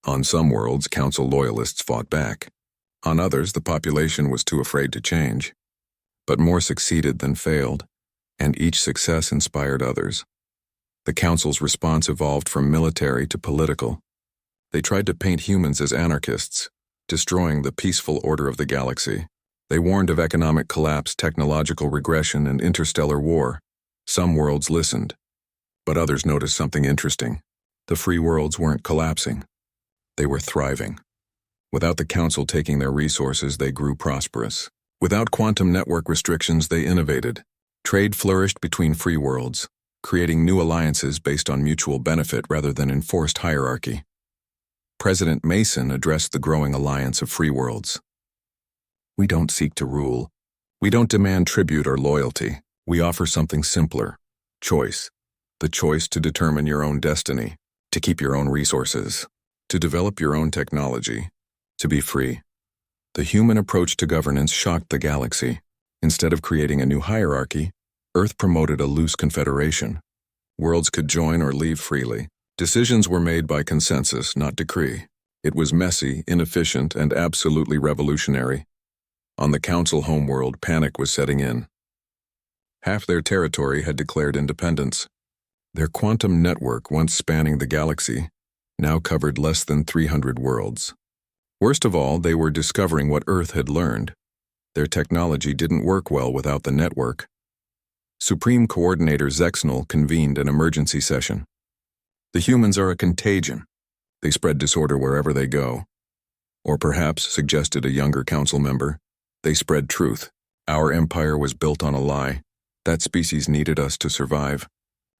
On some worlds, Council loyalists fought back. On others, the population was too afraid to change. But more succeeded than failed, and each success inspired others. The Council's response evolved from military to political. They tried to paint humans as anarchists, destroying the peaceful order of the galaxy. They warned of economic collapse, technological regression, and interstellar war. Some worlds listened, but others noticed something interesting. The free worlds weren't collapsing. They were thriving. Without the Council taking their resources, they grew prosperous. Without quantum network restrictions, they innovated. Trade flourished between free worlds, creating new alliances based on mutual benefit rather than enforced hierarchy. President Mason addressed the growing alliance of free worlds. We don't seek to rule. We don't demand tribute or loyalty. We offer something simpler: choice. The choice to determine your own destiny, to keep your own resources, to develop your own technology, to be free. The human approach to governance shocked the galaxy. Instead of creating a new hierarchy, Earth promoted a loose confederation. Worlds could join or leave freely. Decisions were made by consensus, not decree. It was messy, inefficient, and absolutely revolutionary. On the Council homeworld, panic was setting in. Half their territory had declared independence. Their quantum network, once spanning the galaxy, now covered less than 300 worlds. Worst of all, they were discovering what Earth had learned. Their technology didn't work well without the network. Supreme Coordinator Zexnal convened an emergency session. The humans are a contagion. They spread disorder wherever they go. Or perhaps, suggested a younger council member, they spread truth. Our empire was built on a lie. That species needed us to survive.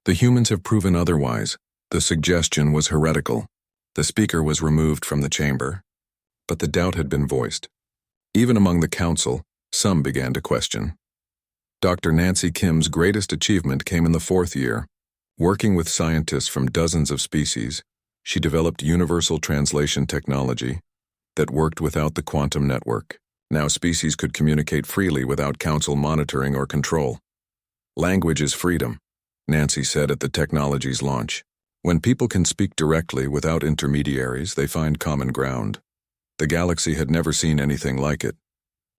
The humans have proven otherwise. The suggestion was heretical. The speaker was removed from the chamber. But the doubt had been voiced. Even among the council, some began to question. Dr. Nancy Kim's greatest achievement came in the 4th year. Working with scientists from dozens of species, she developed universal translation technology that worked without the quantum network. Now species could communicate freely without council monitoring or control. Language is freedom, Nancy said at the technology's launch. When people can speak directly without intermediaries, they find common ground. The galaxy had never seen anything like it.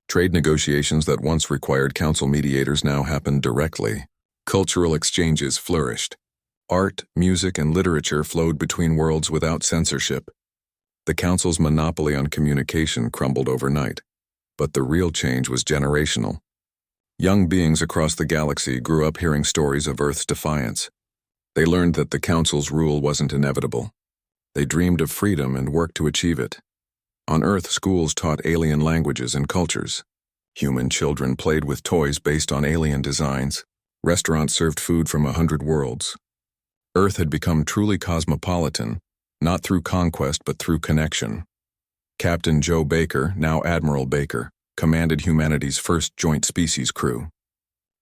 Trade negotiations that once required council mediators now happened directly. Cultural exchanges flourished. Art, music, and literature flowed between worlds without censorship. The council's monopoly on communication crumbled overnight. But the real change was generational. Young beings across the galaxy grew up hearing stories of Earth's defiance. They learned that the council's rule wasn't inevitable. They dreamed of freedom and worked to achieve it. On Earth, schools taught alien languages and cultures. Human children played with toys based on alien designs. Restaurants served food from 100 worlds. Earth had become truly cosmopolitan, not through conquest but through connection. Captain Joe Baker, now Admiral Baker, commanded humanity's first joint species crew.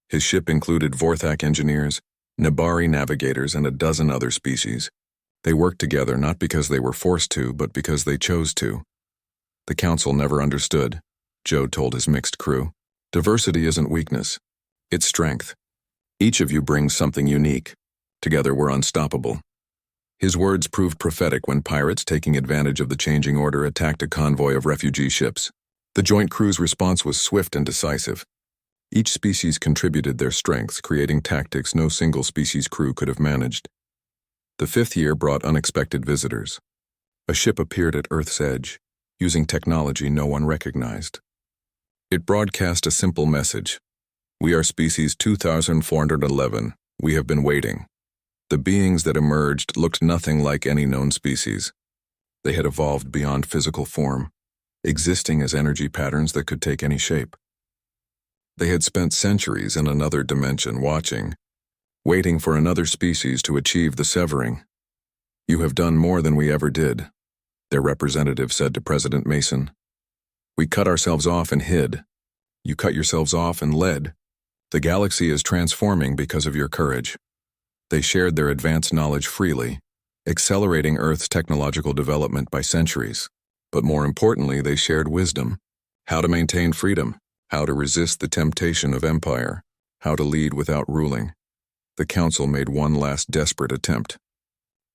His ship included Vorthak engineers, Nabari navigators, and a dozen other species. They worked together not because they were forced to, but because they chose to. The council never understood, Joe told his mixed crew. Diversity isn't weakness. It's strength. Each of you brings something unique. Together we're unstoppable. His words proved prophetic when pirates, taking advantage of the changing order, attacked a convoy of refugee ships. The joint crew's response was swift and decisive. Each species contributed their strengths, creating tactics no single species crew could have managed. The fifth year brought unexpected visitors. A ship appeared at Earth's edge, using technology no one recognized. It broadcast a simple message. "We are species 2411. We have been waiting." The beings that emerged looked nothing like any known species. They had evolved beyond physical form, existing as energy patterns that could take any shape. They had spent centuries in another dimension watching, waiting for another species to achieve the severing. "You have done more than we ever did," their representative said to President Mason. "We cut ourselves off and hid. You cut yourselves off and led. The galaxy is transforming because of your courage." They shared their advanced knowledge freely, accelerating Earth's technological development by centuries. But more importantly, they shared wisdom: how to maintain freedom, how to resist the temptation of empire, how to lead without ruling. The Council made one last desperate attempt.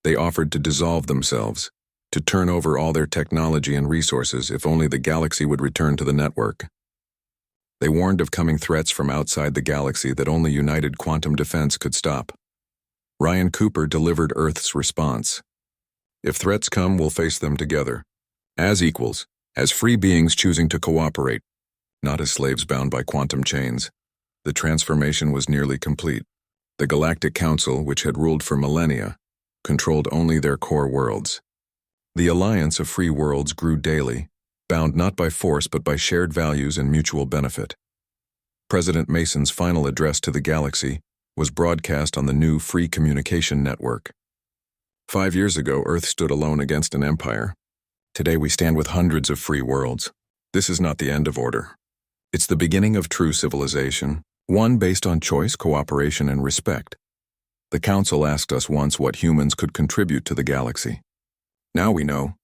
They offered to dissolve themselves, to turn over all their technology and resources if only the galaxy would return to the network. They warned of coming threats from outside the galaxy that only united quantum defense could stop. Ryan Cooper delivered Earth's response. "If threats come, we'll face them together. As equals, as free beings choosing to cooperate, not as slaves bound by quantum chains." The transformation was nearly complete. The Galactic Council, which had ruled for millennia, controlled only their core worlds. The alliance of free worlds grew daily, bound not by force but by shared values and mutual benefit. President Mason's final address to the galaxy was broadcast on the new free communication network. 5 years ago, Earth stood alone against an empire. Today we stand with hundreds of free worlds. This is not the end of order. It's the beginning of true civilization, one based on choice, cooperation, and respect. The Council asked us once what humans could contribute to the galaxy. Now we know.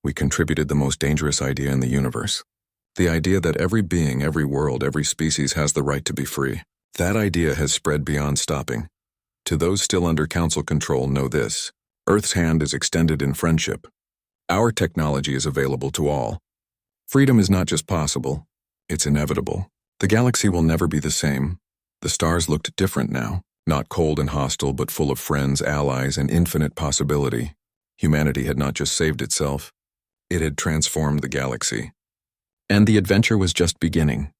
We contributed the most dangerous idea in the universe. The idea that every being, every world, every species has the right to be free. That idea has spread beyond stopping. To those still under Council control, know this: Earth's hand is extended in friendship. Our technology is available to all. Freedom is not just possible, it's inevitable. The galaxy will never be the same. The stars looked different now, not cold and hostile, but full of friends, allies, and infinite possibility. Humanity had not just saved itself, it had transformed the galaxy. And the adventure was just beginning.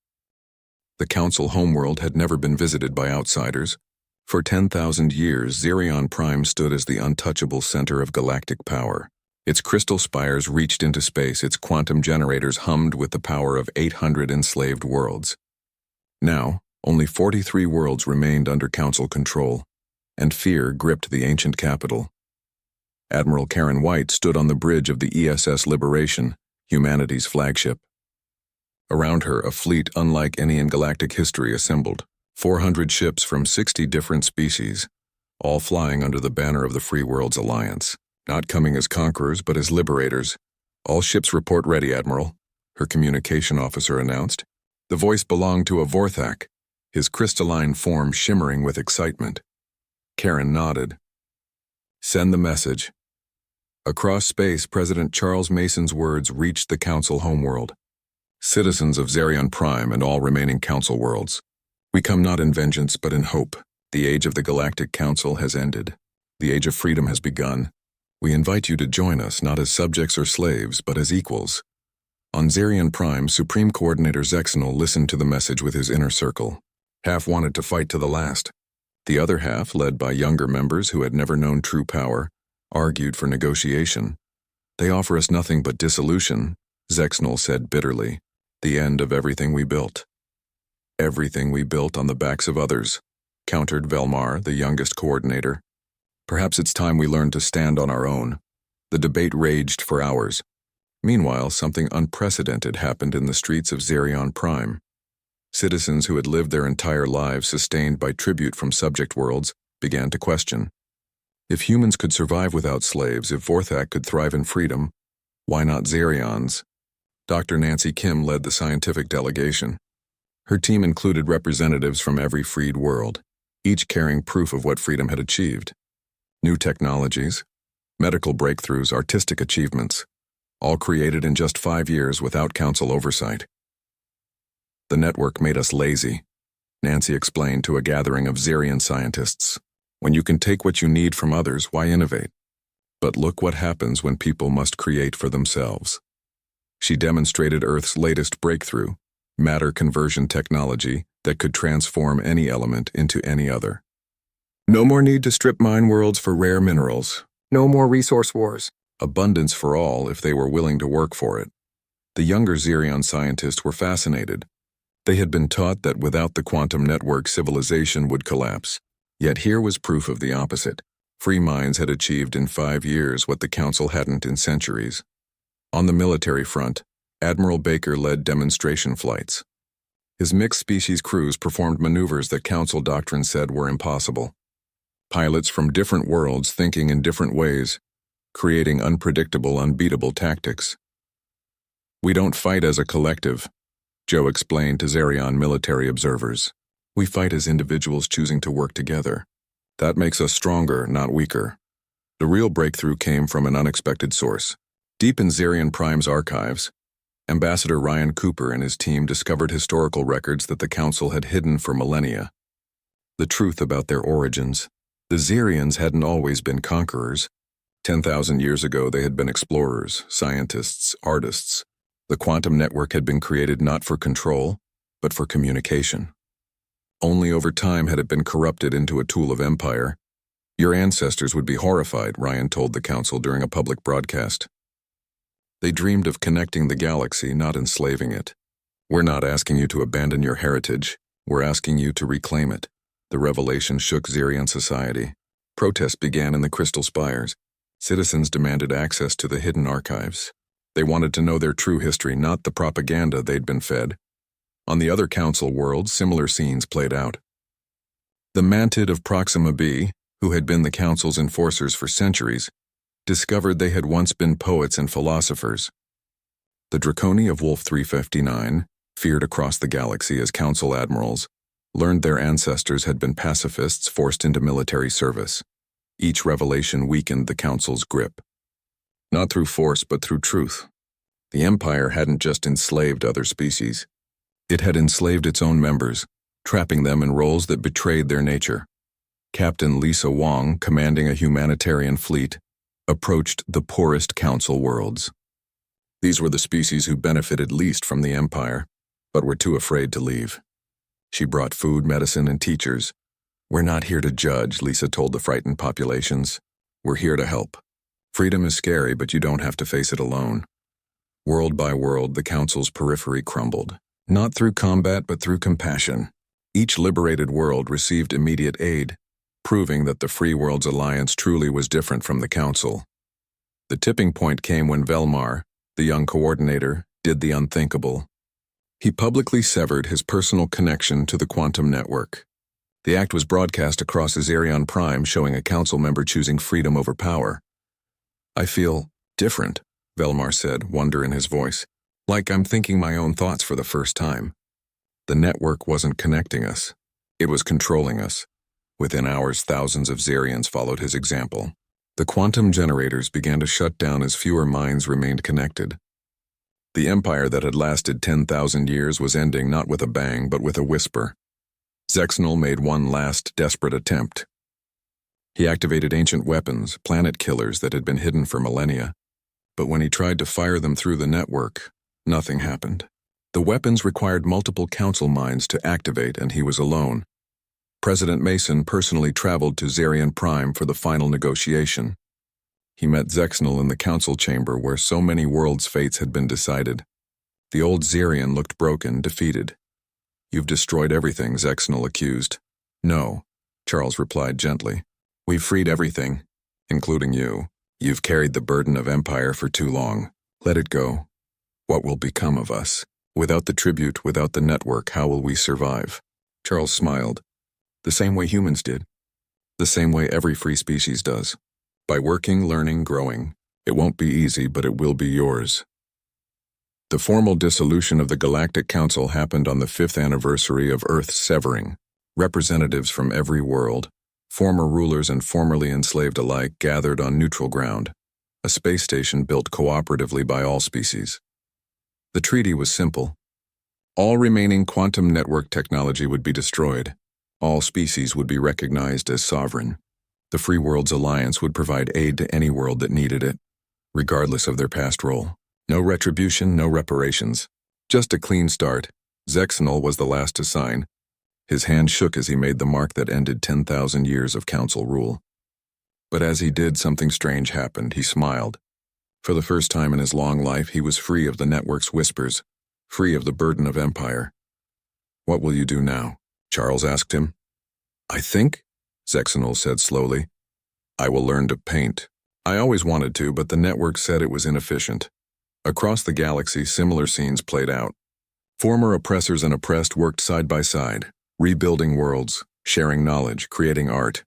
The Council homeworld had never been visited by outsiders. For 10,000 years, Xerion Prime stood as the untouchable center of galactic power. Its crystal spires reached into space, its quantum generators hummed with the power of 800 enslaved worlds. Now, only 43 worlds remained under Council control, and fear gripped the ancient capital. Admiral Karen White stood on the bridge of the ESS Liberation, humanity's flagship. Around her, a fleet unlike any in galactic history assembled, 400 ships from 60 different species, all flying under the banner of the Free Worlds Alliance, not coming as conquerors but as liberators. "All ships report ready, Admiral," her communication officer announced. The voice belonged to a Vorthak, his crystalline form shimmering with excitement. Karen nodded. "Send the message." Across space, President Charles Mason's words reached the Council homeworld. "Citizens of Xerion Prime and all remaining Council worlds, we come not in vengeance but in hope. The age of the Galactic Council has ended. The age of freedom has begun. We invite you to join us not as subjects or slaves, but as equals." On Xerion Prime, Supreme Coordinator Zexanol listened to the message with his inner circle. Half wanted to fight to the last. The other half, led by younger members who had never known true power, argued for negotiation. "They offer us nothing but dissolution," Zexanol said bitterly. "The end of everything we built." "Everything we built on the backs of others," countered Velmar, the youngest coordinator. "Perhaps it's time we learned to stand on our own." The debate raged for hours. Meanwhile, something unprecedented happened in the streets of Xerion Prime. Citizens who had lived their entire lives sustained by tribute from subject worlds began to question. If humans could survive without slaves, if Vorthak could thrive in freedom, why not Xerions? Dr. Nancy Kim led the scientific delegation. Her team included representatives from every freed world, each carrying proof of what freedom had achieved. New technologies, medical breakthroughs, artistic achievements, all created in just 5 years without council oversight. The network made us lazy, Nancy explained to a gathering of Xerian scientists. When you can take what you need from others, why innovate? But look what happens when people must create for themselves. She demonstrated Earth's latest breakthrough, matter conversion technology that could transform any element into any other. No more need to strip mine worlds for rare minerals. No more resource wars. Abundance for all if they were willing to work for it. The younger Xerion scientists were fascinated. They had been taught that without the quantum network, civilization would collapse. Yet here was proof of the opposite. Free minds had achieved in 5 years what the Council hadn't in centuries. On the military front, Admiral Baker led demonstration flights. His mixed-species crews performed maneuvers that Council doctrine said were impossible. Pilots from different worlds thinking in different ways, creating unpredictable, unbeatable tactics. We don't fight as a collective, Joe explained to Xerion military observers. We fight as individuals choosing to work together. That makes us stronger, not weaker. The real breakthrough came from an unexpected source. Deep in Xerion Prime's archives, Ambassador Ryan Cooper and his team discovered historical records that the Council had hidden for millennia. The truth about their origins. The Xerians hadn't always been conquerors. 10,000 years ago they had been explorers, scientists, artists. The quantum network had been created not for control, but for communication. Only over time had it been corrupted into a tool of empire. Your ancestors would be horrified, Ryan told the Council during a public broadcast. They dreamed of connecting the galaxy, not enslaving it. We're not asking you to abandon your heritage. We're asking you to reclaim it. The revelation shook Xerion society. Protests began in the Crystal Spires. Citizens demanded access to the hidden archives. They wanted to know their true history, not the propaganda they'd been fed. On the other Council worlds, similar scenes played out. The Mantid of Proxima B, who had been the Council's enforcers for centuries, discovered they had once been poets and philosophers. The Draconi of Wolf 359, feared across the galaxy as Council admirals, learned their ancestors had been pacifists forced into military service. Each revelation weakened the Council's grip. Not through force, but through truth. The Empire hadn't just enslaved other species. It had enslaved its own members, trapping them in roles that betrayed their nature. Captain Lisa Wong, commanding a humanitarian fleet, approached the poorest Council worlds. These were the species who benefited least from the Empire, but were too afraid to leave. She brought food, medicine, and teachers. We're not here to judge, Lisa told the frightened populations. We're here to help. Freedom is scary, but you don't have to face it alone. World by world, the Council's periphery crumbled. Not through combat, but through compassion. Each liberated world received immediate aid, proving that the Free Worlds Alliance truly was different from the Council. The tipping point came when Velmar, the young coordinator, did the unthinkable. He publicly severed his personal connection to the quantum network. The act was broadcast across Xerion Prime, showing a Council member choosing freedom over power. I feel different, Velmar said, wonder in his voice. Like I'm thinking my own thoughts for the first time. The network wasn't connecting us. It was controlling us. Within hours, thousands of Xerians followed his example. The quantum generators began to shut down as fewer minds remained connected. The empire that had lasted 10,000 years was ending not with a bang, but with a whisper. Zexnal made one last desperate attempt. He activated ancient weapons, planet killers that had been hidden for millennia. But when he tried to fire them through the network, nothing happened. The weapons required multiple Council minds to activate, and he was alone. President Mason personally traveled to Xerion Prime for the final negotiation. He met Zexnal in the Council chamber where so many worlds' fates had been decided. The old Xerion looked broken, defeated. You've destroyed everything, Zexnal accused. No, Charles replied gently. We've freed everything, including you. You've carried the burden of empire for too long. Let it go. What will become of us? Without the tribute, without the network, how will we survive? Charles smiled. The same way humans did. The same way every free species does. By working, learning, growing. It won't be easy, but it will be yours. The formal dissolution of the Galactic Council happened on the 5th anniversary of Earth's severing. Representatives from every world, Former rulers and formerly enslaved alike gathered on neutral ground, a space station built cooperatively by all species. The treaty was simple. All remaining quantum network technology would be destroyed. All species would be recognized as sovereign. The Free Worlds Alliance would provide aid to any world that needed it, regardless of their past role. No retribution, no reparations. Just a clean start. Zexanol was the last to sign. His hand shook as he made the mark that ended 10,000 years of council rule. But as he did, something strange happened. He smiled. For the first time in his long life, he was free of the network's whispers, free of the burden of empire. "What will you do now?" Charles asked him. "I think," Zexanol said slowly, "I will learn to paint. I always wanted to, but the network said it was inefficient." Across the galaxy, similar scenes played out. Former oppressors and oppressed worked side by side, rebuilding worlds, sharing knowledge, creating art.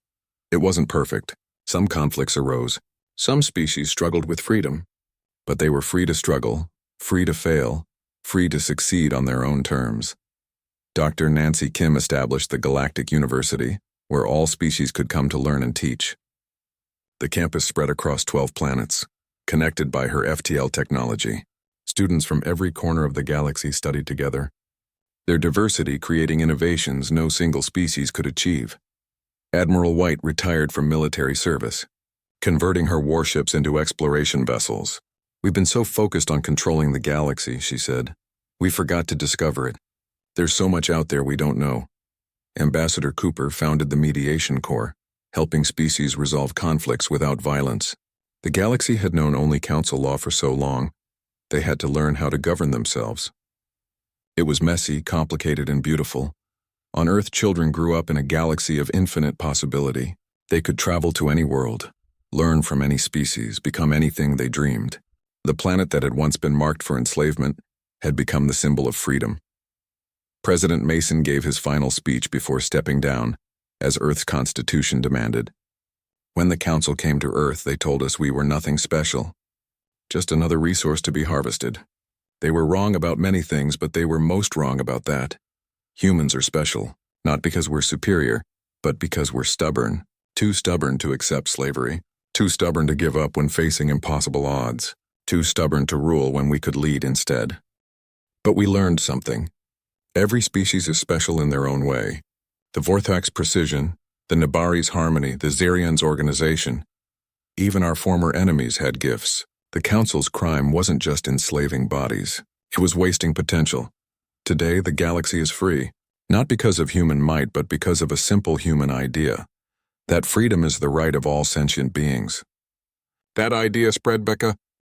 It wasn't perfect. Some conflicts arose. Some species struggled with freedom. But they were free to struggle, free to fail, free to succeed on their own terms. Dr. Nancy Kim established the Galactic University, where all species could come to learn and teach. The campus spread across 12 planets, connected by her FTL technology. Students from every corner of the galaxy studied together, their diversity creating innovations no single species could achieve. Admiral White retired from military service, converting her warships into exploration vessels. "We've been so focused on controlling the galaxy," she said. "We forgot to discover it. There's so much out there we don't know." Ambassador Cooper founded the Mediation Corps, helping species resolve conflicts without violence. The galaxy had known only council law for so long. They had to learn how to govern themselves. It was messy, complicated, and beautiful. On Earth, children grew up in a galaxy of infinite possibility. They could travel to any world, learn from any species, become anything they dreamed. The planet that had once been marked for enslavement had become the symbol of freedom. President Mason gave his final speech before stepping down, as Earth's constitution demanded. "When the council came to Earth, they told us we were nothing special, just another resource to be harvested. They were wrong about many things, but they were most wrong about that. Humans are special, not because we're superior, but because we're stubborn. Too stubborn to accept slavery, too stubborn to give up when facing impossible odds, too stubborn to rule when we could lead instead. But we learned something. Every species is special in their own way. The Vorthak's precision, the Nabari's harmony, the Zarian's organization. Even our former enemies had gifts. The Council's crime wasn't just enslaving bodies. It was wasting potential. Today, the galaxy is free, not because of human might, but because of a simple human idea. That freedom is the right of all sentient beings." "That idea spread, Becca?"